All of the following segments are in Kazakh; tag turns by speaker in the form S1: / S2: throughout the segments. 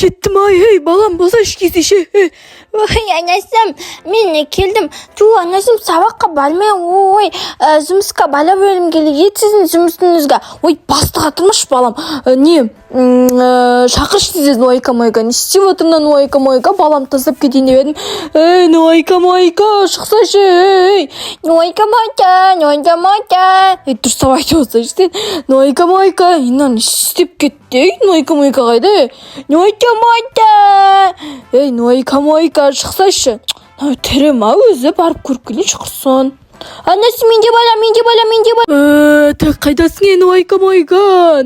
S1: кеттім ай балам болсашы кездеше.
S2: Ой, анасым, мен келдім. Анасым сабаққа бармай, жұмысқа бала бөлім келген сіздің жұмысыңызға. Бастыға тұрмаш балам. Шақыршы сізден ойка-мойка. Не істеп отырмын ойка-мойка, балам тастап кетейін деп едім. Ойка-мойка, шықсашы. Ойка-мойка. Дұрыстап айтып отырсашы сен. Ойка-мойка, не істеп кетті? Ойка-мойка қайда? Ойка-мойка, шықсашы. Тірі-ма өзі барып көріп келейінші құрсын. Анасы, менде бала. Так, қайдасың ені ойка-мойка.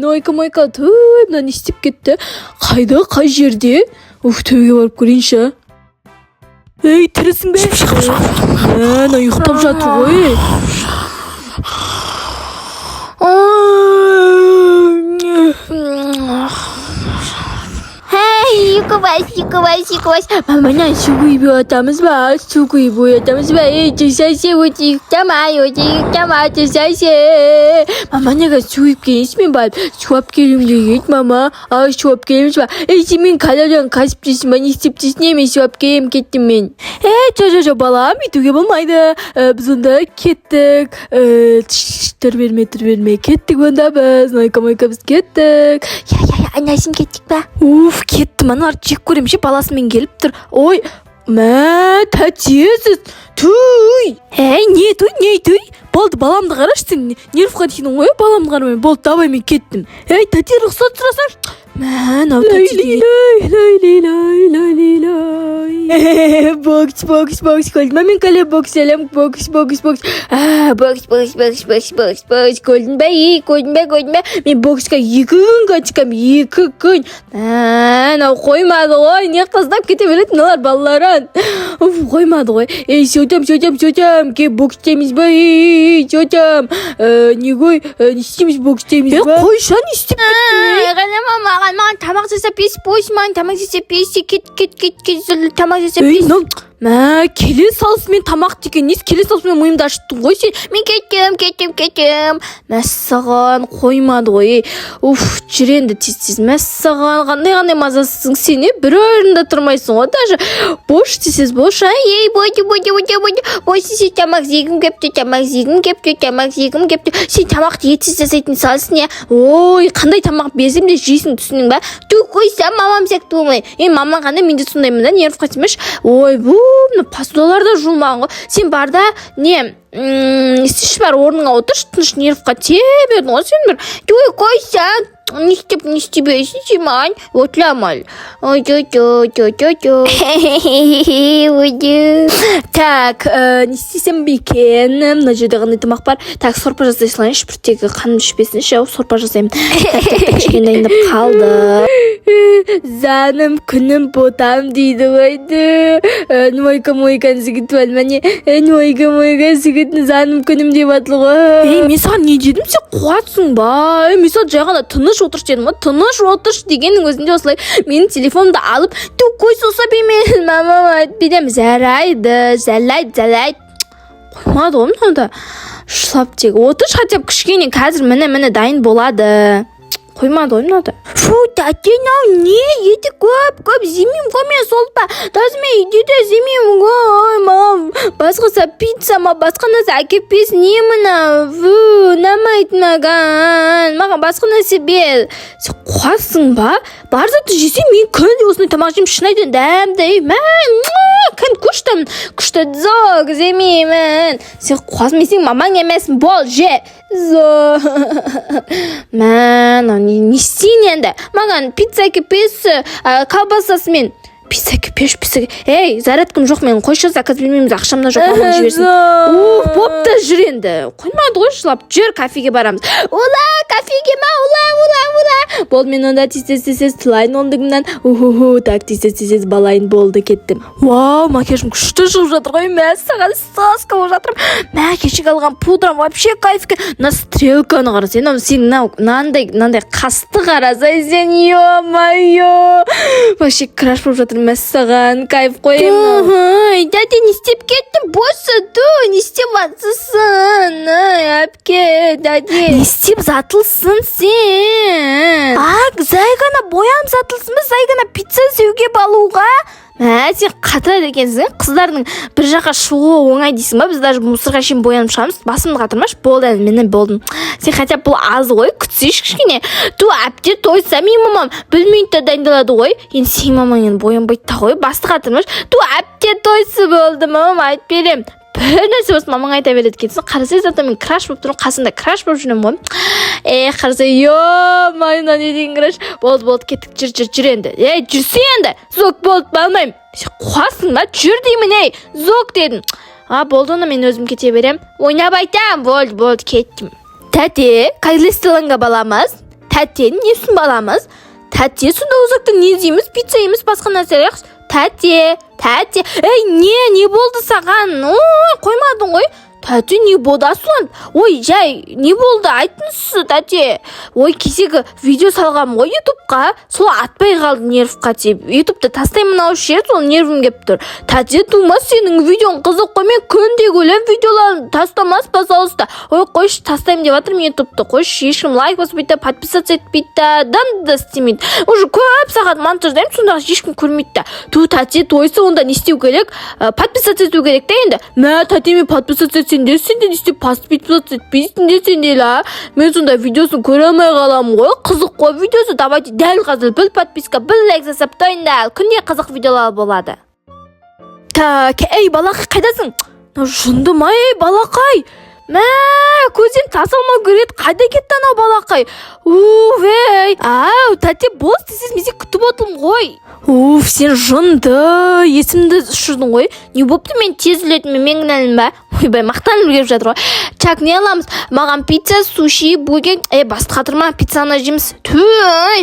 S2: Той, мына не істеп кетті? Қайда, қай жерде? Төбеге барып көрейінші. Тірісің бе? Ұйықтап жатыр ғой. Үйкібас. Маманан су құйып оятамыз ба? Түсәсе, өтектама, түсәсе. Маманаға су құйып келейінші мен барып. Суап келім дейді, мама. Суап келіміз ба? Сен мен қаладан қасып дейсің ба? Не істептесін еме суап келім кеттім мен. Балам, етуге болмайды. Біз онда кеттік. Тұр берме. Кеттік онда біз. Ойка-мойка біз кеттік. Анасым кеттік ба? Кеттім, аналар жек көремше баласымен келіп тұр. Тәтесіз. Туй. Не туй? Болды, баламды қараш сен. Нервқа дейін ғой, баламды қарамай. Болды, давай мен кеттім. Тәте, рұқсат сұрасам. Бокс. Мен кәле бокс әлем. Бокс. Көрдің бе? Мен боксқа 2 күн қачқам. 2 күн. Қоймады ғой. Не қыздап кете беретін олар балаларын. Қоймады ғой. Сөйтем. Ке бокс дейміз ба? Сөйтем. Не істейміз бокс дейміз ба? Қойша не істеп кеттің? Маған тамақ жасап бес кет тамақ жасап бес. Келе салысымен тамақ деген нес? Келе салысымен мойымды ашыттың ғой сен. Мен кеттім. Мәссаған қоймады ғой. Жүренді тез. Мәссаған қандай мазасызсың сен, бір орында тұрмайсың ғой. Даже бош тез бош. Сен тамақ зегім кепті. Сен тамақты етсіз жасайтын салсын, қандай тамақ безім де жейсің түсінің ба? Қойсам мамам сияқты болмай. Мамам қандай менде сондаймын да, нерв қатымаш. Посудаларда жулмаған ғой. Сен бар да, істеші бар орныңа отырш, тыныш нервқа тебердің ғой сен бір. Қойсаң, не істебейсің сен отламал. Так, не істесем бекен. Мына жерде қандай тамақ бар. Так, сорпа жасай салайыншы, біртегі қанын ішпесінші, сорпа жасаймын. Так, кішкен дайындап қалды. Заным күнім ботам дейді қойды. Ойка-мойканы зігітіп әлмәне. Ойка-мойка зігітін заным күнім деп атыл ғой. Мен саған не дедім, сен қуатсың ба? Мен саған жай ғана тыныш отырш дедім ғой. Тыныш отырш дегеннің өзінде осылай менің телефонымды алып, қой соса беймен, мамам айтпедем. Зарайды. Қоймады ғой мынада. Шылап тегі. Отырш хотя бы кішкене қазір міне дайын болады. Қоймады ғой мынада. Тәтен-ау, не? Еті көп зимим ғой мен сол па? Даже мен үйде зимим ғой, мам. Басқаса пицца ма, басқа нәрсе әкеп бес, не мына? Намайтын маған басқа нәрсе бер. Сен қуасың ба? Бар заты жесем, мен күнде осындай тамақ жеймін, шынайдан дәмді. Күн күшті зог земеймін. Сен қуасың, мен сен мамаң емесін, бол, же. Не істейін енді? Маған пицца кепес, колбасасымен. Пицца кепеш. Зарядкам жоқ, мен қойшы заказ бермейміз, ақшамда жоқ, мамаң жіберсін. Бопта жүр енді. Қоймады ғой, жылап жүр, кафеге барамыз. Кафеге ма? Болды, мен онда тез тылайын ондығымнан. Так, тез балайын болды, кеттім. Макияжым күшті шығып жатыр ғой, мәссаған соска болып жатырым. Кешек алған пудрам вообще кайфке. На стрелканы қара, сен нандай қасты қараса, сен, ё-майо. Вообще краш болып жатыр, мәссаған кайф қойым. Дәде, не істеп кеттім? Босы, не істеп атсысын? Әпке, дәде. Не істеп зат сатылсын сен. Жай ғана боям сатылсын ба, жай ғана пицца сеуге балуға? Сен қатырады екенсің, қыздардың бір жаққа шығуы оңай дейсің ба? Біз даже мусорға шейін боянып шығамыз. Басымды қатырмаш, болды, мен болдым. Сен хотя бұл аз ғой, күтсейші кішкене. Ту әпте тойса мен мамам 1 минутта дайындалады ғой. Енді сен мамаң енді боянбайды та ғой, басты қатырмаш. Ту әпте тойсы болды, мамам айтып берем. Бір нәрсе болсын мамаң айта береді екенсің. Қарасай зато мен краш болып тұрмын, қасында краш болып жүрем ғой. Қарасай, майына не деген краш. Болды, кеттік, жүр енді. Жүрсе енді, зок болды, балмайым. Сен қуасың ба, жүр деймін, зок дедім. Болды, оны мен өзім кете берем. Ойнап айтам, болды, кеттім. Тәте, қайлестіліңге баламыз? Тәте, несін баламыз? Тәте, сонда ұзақты не дейміз? Пицца еміз, басқа нәрсе алайықшы. Тәте, не болды саған? Қоймадың ғой. Тәте, не болды асылан? Жай, не болды? Айтыңызшы, тәте. Кесегі видео салғам ғой ютубқа. Сол атпай қалды нервқа теп. Ютубта тастаймын ауыз жер, сол нервім кеп тұр. Тәте, тумас сенің видеоң қызық қой, мен күнде көлем видеоларын тастамас пожалуйста. Қойшы, тастаймын деп жатырмын ютубты. Қойшы, ешкім лайк баспайды, подписаться етпейді, да істемейді. Уже көп сағат монтаждаймын, сондағы ешкім көрмейді. Тәте, тойса онда не істеу керек? Подписаться ету керек та енді. Тәте, мен подписаться сен де істеп подписаться етпейсің де сен де ла. Мен сонда видеосын көре алмай қалам ғой. Қызық қой видеосы. Давайте дәл қазір бір подписка, бір лайк жасап тойында. Күнде қызық видеолар болады. Так, балақай қайдасың? Жындым, балақай. Көзден тасалмау көреді. Қайда кетті анау балақай? Тәте, бос десіз мезек күтіп отырмын ғой. Сен жынды, есімді ұшырдың ғой. Не бопты, мен тез өлетім, мен кінәлім ба? Мақтанып келіп жатыр ғой. Чак, не аламыз? Маған пицца, суши, бургер. Басты қатырма, пиццаны жейміз.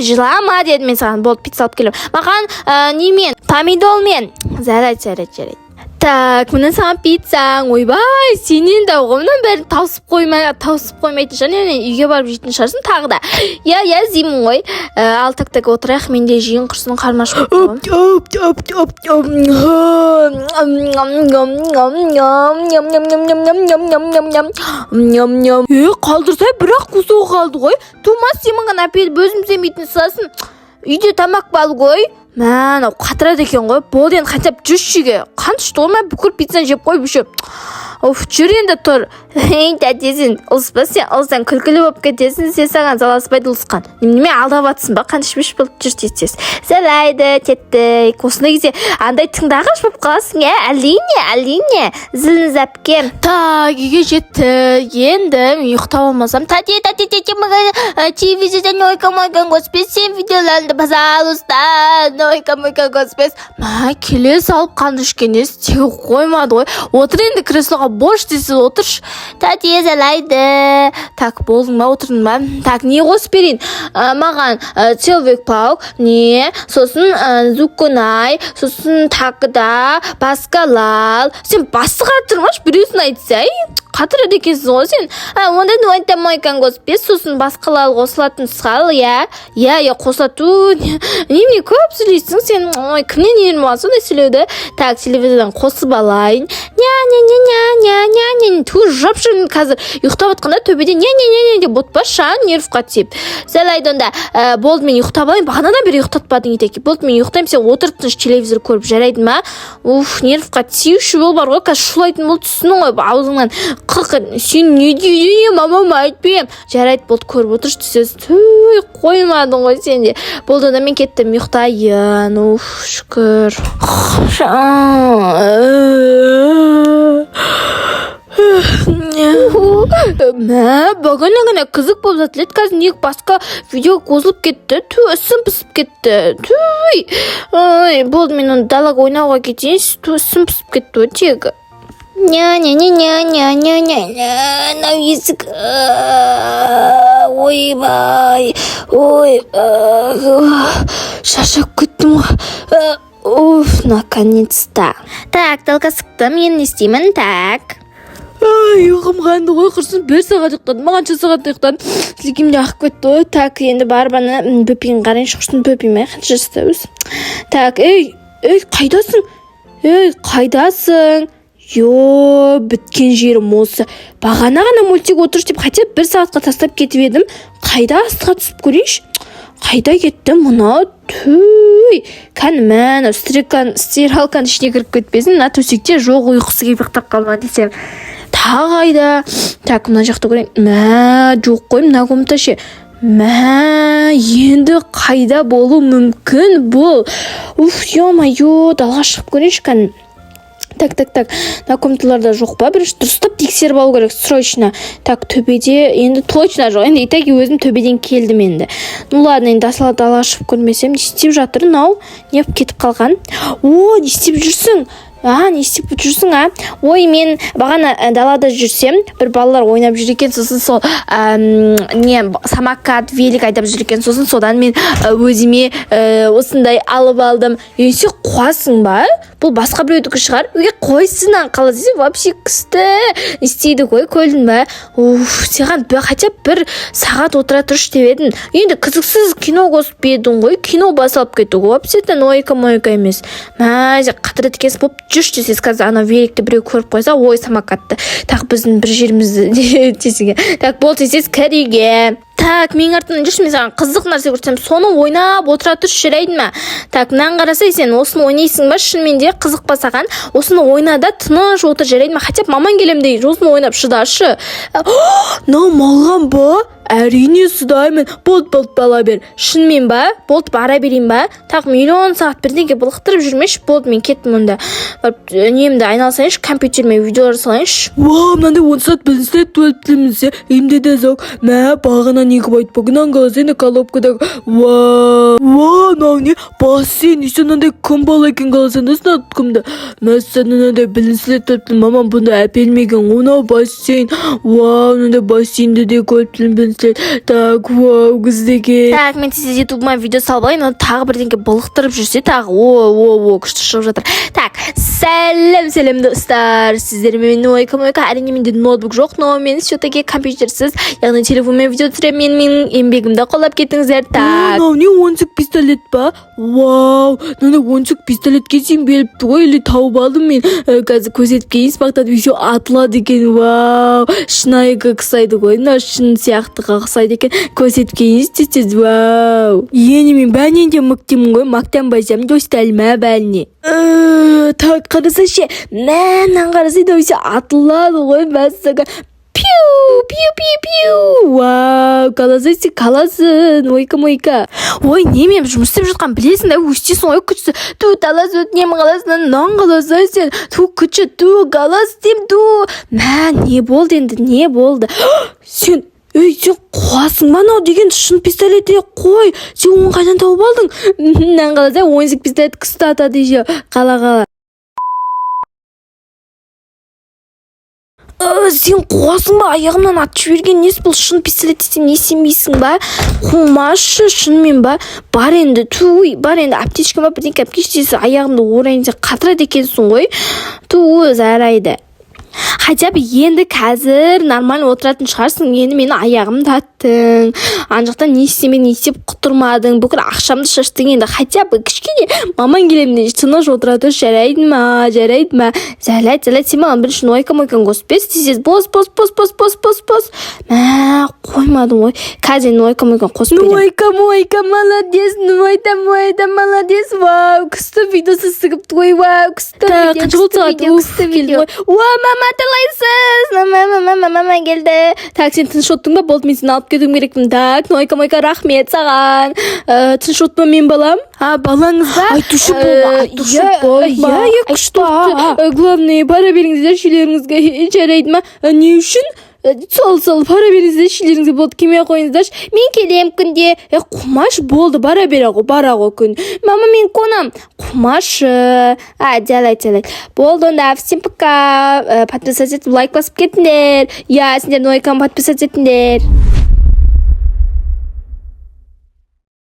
S2: Жылама дедім мен саған. Болды, пицца алып келем. Маған немен? Помидолмен. Жарайды. Так, мына саған пиццаң. Сенен де оғымнан бәрін тауысып қоймайтын шығар. Үйге барып жейтін шығарсың тағы да. Зеймін ғой. Ал так отырайық, мен де жиын құрсын қармаш болып қалдырсай, бірақ құсуы қалды ғой. Тумас сен маған әпеліп өзім земейтін сыласын. Үйде тамақ бал ғой. Қатырады екен ғой. Болды енді қатап жүршіге. Қантышты ғой, бүкіл пиццаны жеп қой бүші. Жүр енді тұр. Тәтесін, ұлыспа сен, ұлыстан күлкілі болып кетесің, сен саған заласпайды ұлысқан. Неме алдап атсың ба, қанышмеш болып жүр тетсес. Залайды, тетті. Осында кезде андай тыңдағыш болып қаласың, әліне, зілін зәпке. Так, үйге жетті. Енді мен ұйықтап алмасам. Тәте, маған телевизордан ойкам госпес, сен видеоларында пожалуйста, ойкам госпес. Келе салып қанышкенес, тегі қоймады ғой. Отыр енді креслоға бош дейсіз, отырш. Тәте, залайды. Так, болдың ба, отырдың ба? Так, не қосып берейін? Маған человек паук, не, сосын зукунай, сосын тақыда, басқалал. Сен басы қатырмаш, біреусін айтсай. Қатырады екенсіз ғой сен. Ондай ойнтамай екен госпес, сосын басқалал қосылатын сқал, қосылату. Неме көп сөйлейсің сен? Кімнен ерін болған сондай сөйлеуді? Так, телевизордан қосып алайын. Ту жапшырын қазір ұйықтап атқанда төбеде деп ботпаша нервқа теп. Залайды онда. Болды, мен ұйықтап алайын. Бағанадан бері ұйықтатпадың етеке. Болды, мен ұйықтайым, сен отырып тыныш телевизор көріп жарайды ма? Нервқа тиюші бол бар ғой. Қазір шулайтын бол түсінің ғой аузыңнан. Сен не дейін, мамам айтпейм. Жарайды, болды, көріп отырш түсіз. Қоймадың ғой сен де. Болды, онда мен кеттім ұйықтайын. Шүкір. Бағана қызық болып жатылет. Қазір неге басқа видео қозылып кетті. Ісім пісіп кетті. Болды, мен оны далаға ойнауға кетейін. Ісім пісіп кетті тегі. Нау есік. Ойбай. Шашап кеттім ғой. Наконец-то. Так, талқа сықтым, енді не істеймін? Так. Ұйқым қанды ғой, құрсын 1 сағат ұйықтадым, маған 2 сағат ұйықтадым. Сілкемде ақып кетті ғой. Так, енді барып ана бөпейін қарайын, шықшын бөпейін ме? Қанша жаста өз. Так, қайдасың? Қайдасың? біткен жерім осы. Бағана ғана мультик отырыш деп хотя 1 сағатқа тастап кетіп едім. Қайда астыға түсіп көрейінші? Қайда кетті мұна? Түй, мәні стиралканың ішіне кіріп кетпесін. Мына төсекте жоқ, ұйқысы келіп ұйықтап қалмады десем. Тағы қайда? Так, мына жақты көрейін. Жоқ қой, мына комната ше. Енді қайда болу мүмкін бұл? Ё-моё, далға шығып көрейінші кән. Так, мына комнаталарда жоқ па? Бірінші дұрыстап тексеріп алу керек, срочно. Так, төбеде енді точно жоқ. Енді итаки өзім төбеден келдім енді. Ну ладно, енді далға шығып көрмесем, не істеп жатыр? Нау, не кетіп қалған? Не істеп жүрсің? Не істеп жүрсің, Ой, мен бағана далада жүрсем, бір балалар ойнап жүр екен, сосын сол самокат, велик айдап жүр екен, сосын содан мен өзіме осындай алып алдым. Сен қуасың ба? Бұл басқа біреудікі шығар. Қойсынан қаласы вообще күсті. Істейді ғой, көрдің ба? Саған хотя 1 сағат отыра тұрыш деп едің. Енді қызықсыз кино қосып едің ғой, кино басалып кетті ғой. Вообще-то ойка-мойка емес. Қатыры текесі болып жүрші десіз, қазір ана великті біреу көріп қойса, ой, самокатты. Так, біздің бір жерімізді тесіге. Так, бол тесіз кәреге. Так, мен артынан жүрші, мен саған қызық нәрсе көрсем, соны ойнап отыра тұрш жүрейді ма? Так, мынан қарасай, сен осыны ойнайсың ба? Шынымен де қызық ба саған? Осыны ойнада тыныш отыр жүрейді ма? Хотя маман келем дейді, осыны ойнап шыдашы. Малған ба? Әрине сұдаймын. Болт бала бер. Шынымен ба? Болт бара берейін ба? Так, миллион сағат бірдеңке бұлықтырып жүрмеш. Болт, мен кеттім онда. Немді айналсайыншы, компьютерме видеолар салайыншы. Мынандай 10 сағат білінсілет төліптілімізде. Емдеді заук. Бағына неғіп айтпағынан қаласайны колопкадағы. Нау не? Бассейн. Нандай кім бала екен қаласайны сынатқымды. Мәссанынандай білінсілет төліптілім. Мамам бұнда әпелмеген. Онау бассейн. Нандай бассейнді де көліптілім. Так, күздеге. Так, мен сіз ютубыма видео салбайын, оны тағы бірдеңке бұлықтырып жүрсе, тағы, күшті шығып жатыр. Так, сәлем достар. Сіздермен ойка-мойка, әрине менде ноутбук жоқ, но мен все-таки компьютерсіз, яғни телефонмен видео түсірем, менің еңбегімді қолап кетіңіздер. Так. Не ойыншық пистолет па? Мынандай ойыншық пистолетке сен беріпті ғой, или тауып алдым мен. Қазір көзетіп кейін спақтады, видео атылады екен. Шынайы қақсайды ғой, шын сияқты қақсайды екен. Көзетіп кейін істесіз. Ені мен бәнен мұқтимын ғой, мақтанбайсам досталма бәліне. Так, қараса ше, мәнен қарасайды өсе атылады ғой, мәссіға. Пиу. Қаласын, ойка-мойка. Ой, немен жұмыс істеп жатқан білесің да, өстесің ой, күтсі. Ту, талас өт, немін қаласынан, нан қаласы сен. Ту, күтші, ту, қалас дем, ту. Не болды енді, не болды? Сен қуасың ба нау деген шын пистолетте қой. Сен оны қайдан тауып алдың? Нан қаласа, ойынсық пистолет күсті атады еше. Қала. Сен қуасың ба? Аяғымнан атып жіберген несі бұл шын пистолет сен не сенбейсің ба? Қумашы шынымен ба? Бар енді аптечка ба бірдеңке әпкештесі аяғымды орайын сен қатырады екенсің ғой. Зарайды. Хотя бы енді қазір нормально отыратын шығарсың. Енді мені аяғымды аттың. Анжақтан не істеп құтырмадың. Бүкіл ақшамды шаштың енді. Хотя бы кішкене маман келемде тыныш отырады. Жарайды ма? Жарайды. Сен маған бірінші ойка-мойкаң қоспес. Десіз бос. Қоймадың ғой. Қазір ойка-мойкаң қосып берем. Ойка-мойка, молодец. Молодец. Күсті видеосы сығыпты ғой. Күсті видео. Мама талайсыз. Мама келді. Так, сен тыныш оттың ба? Болды, мен сені алып кетуім керекпін. Так, ойка-мойка, рахмет саған. Тыныш отма мен балам? Балаңыз ба? Айтушы болма. Күшті. Главное, пара беріңіздер шилеріңізге. Жарайды ма? Не үшін? Сол, пара беріңіздер шилеріңізге болды. Кеме қойыңыздар. Мен келем күнде. Құмаш болды, бара ғой күн. Мама, мен қонам. Құмашы. Жарайды. Болды, онда всем пока. Подписывайтесь, лайк басып кетіңдер. Сендердің ойкам подписывайтесь етіңдер.